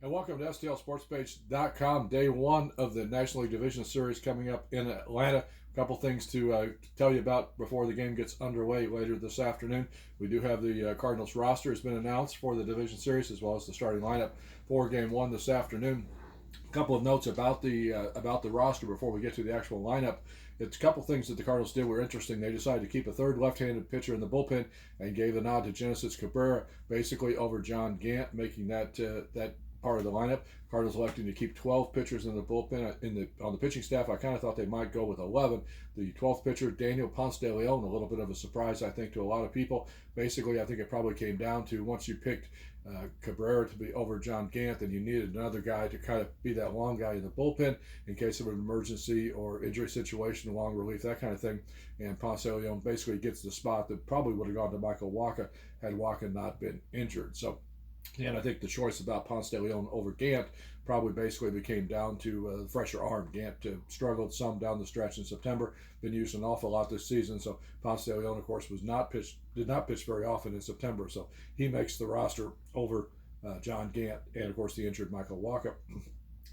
And welcome to STLSportsPage.com. Day one of the National League Division Series coming up in Atlanta. A couple things to tell you about before the game gets underway later this afternoon. We do have the Cardinals roster has been announced for the Division Series, as well as the starting lineup for Game 1 this afternoon. A couple of notes about the roster before we get to the actual lineup. It's a couple things that the Cardinals did were interesting. They decided to keep a third left-handed pitcher in the bullpen and gave the nod to Genesis Cabrera, basically over John Gant, making that part of the lineup. Cardinals electing to keep 12 pitchers in the bullpen. On the pitching staff, I kind of thought they might go with 11. The 12th pitcher, Daniel Ponce de Leon, a little bit of a surprise, I think, to a lot of people. Basically, I think it probably came down to once you picked Cabrera to be over John Gant, then you needed another guy to kind of be that long guy in the bullpen in case of an emergency or injury situation, long relief, that kind of thing. And Ponce de Leon basically gets the spot that probably would have gone to Michael Wacha had Wacha not been injured. So, and I think the choice about Ponce de Leon over Gant probably basically came down to the fresher arm. Gant struggled some down the stretch in September, been used an awful lot this season. So Ponce de Leon, of course, did not pitch very often in September. So he makes the roster over John Gant and, of course, the injured Michael Wacha.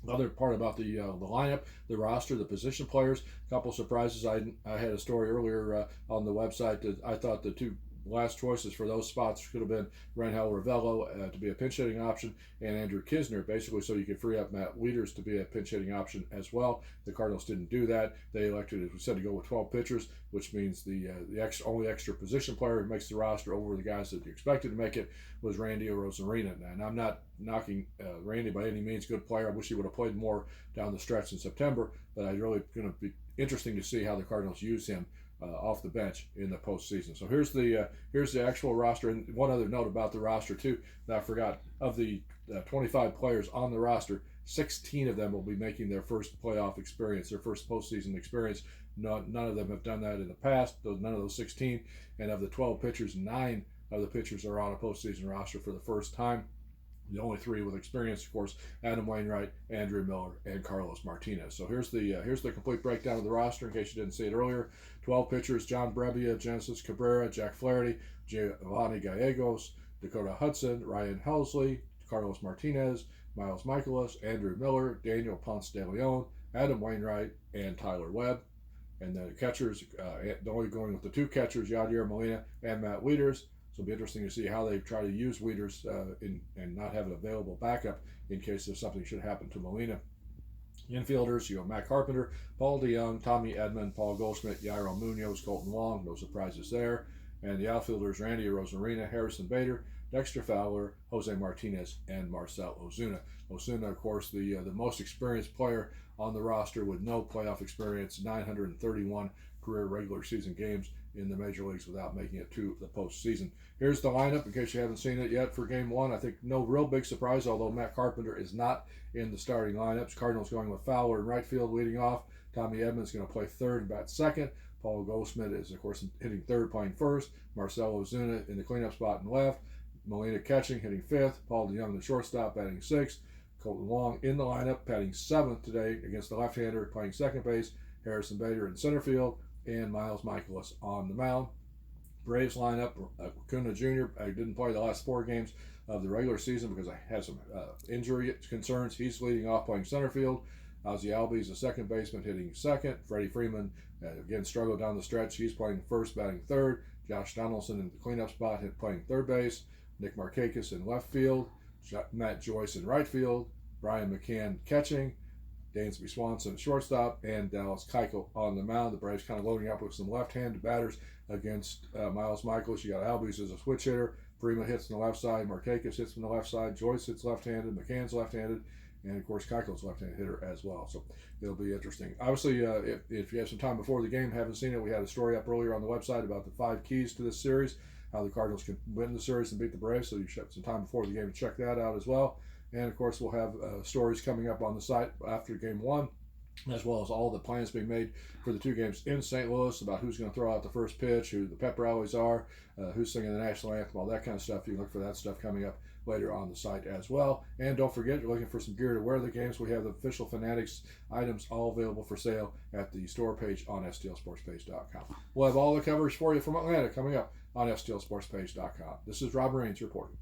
Other part about the lineup, the roster, the position players, a couple surprises. I had a story earlier on the website that I thought the two last choices for those spots could have been Rangel Ravelo to be a pinch hitting option and Andrew Knizner, basically so you could free up Matt Wieters to be a pinch hitting option as well. The Cardinals didn't do that. They elected, as we said, to go with 12 pitchers, which means the only extra position player who makes the roster over the guys that you expected to make it was Randy Arozarena. And I'm not knocking Randy by any means, good player. I wish he would have played more down the stretch in September, but it's really going to be interesting to see how the Cardinals use him off the bench in the postseason. So here's the actual roster. And one other note about the roster too that I forgot: of the 25 players on the roster, 16 of them will be making their first playoff experience, their first postseason experience. None of them have done that in the past. None of those 16. And of the 12 pitchers, 9 of the pitchers are on a postseason roster for the first time. The only 3 with experience, of course, Adam Wainwright, Andrew Miller, and Carlos Martinez. So here's the complete breakdown of the roster in case you didn't see it earlier. 12 pitchers: John Brebbia, Genesis Cabrera, Jack Flaherty, Giovanni Gallegos, Dakota Hudson, Ryan Helsley, Carlos Martinez, Miles Michaelis, Andrew Miller, Daniel Ponce de Leon, Adam Wainwright, and Tyler Webb. And then the catchers, only going with the 2 catchers, Yadier Molina and Matt Wieters. So it'll be interesting to see how they try to use Wieters and not have an available backup in case there's something should happen to Molina. Infielders, Matt Carpenter, Paul DeJong, Tommy Edman, Paul Goldschmidt, Yairo Munoz, Colton Wong, no surprises there. And the outfielders, Randy Arozarena, Harrison Bader, Dexter Fowler, Jose Martinez, and Marcell Ozuna. Ozuna, of course, the most experienced player on the roster with no playoff experience, 931 career regular season games in the major leagues without making it to the postseason. Here's the lineup in case you haven't seen it yet for Game 1. I think no real big surprise, although Matt Carpenter is not in the starting lineups. Cardinals going with Fowler in right field leading off. Tommy Edman's going to play third and bat second. Paul Goldschmidt is, of course, hitting third, playing first. Marcell Ozuna in the cleanup spot in left. Molina catching, hitting fifth. Paul DeJong, the shortstop, batting sixth. Colton Wong in the lineup, batting seventh today against the left-hander, playing second base. Harrison Bader in center field, and Miles Michaelis on the mound. Braves lineup: Acuna Jr. Didn't play the last 4 games of the regular season because I had some injury concerns. He's leading off, playing center field. Ozzie Albies, the second baseman, hitting second. Freddie Freeman, again, struggled down the stretch. He's playing first, batting third. Josh Donaldson in the cleanup spot, playing third base. Nick Markakis in left field. Matt Joyce in right field. Brian McCann catching. Dansby Swanson, shortstop, and Dallas Keuchel on the mound. The Braves kind of loading up with some left-handed batters against Miles Michaelis. You got Albies as a switch hitter. Freeman hits from the left side. Markakis hits from the left side. Joyce hits left-handed. McCann's left-handed. And, of course, Keuchel's left-handed hitter as well. So it'll be interesting. Obviously, if you have some time before the game, haven't seen it, we had a story up earlier on the website about the 5 keys to this series, how the Cardinals can win the series and beat the Braves. So you should have some time before the game to check that out as well. And, of course, we'll have stories coming up on the site after Game 1, as well as all the plans being made for the 2 games in St. Louis about who's going to throw out the first pitch, who the pep rallies are, who's singing the national anthem, all that kind of stuff. You can look for that stuff coming up later on the site as well. And don't forget, you're looking for some gear to wear the games. We have the official Fanatics items all available for sale at the store page on STLSportsPage.com. We'll have all the coverage for you from Atlanta coming up on STLSportsPage.com. This is Rob Raines reporting.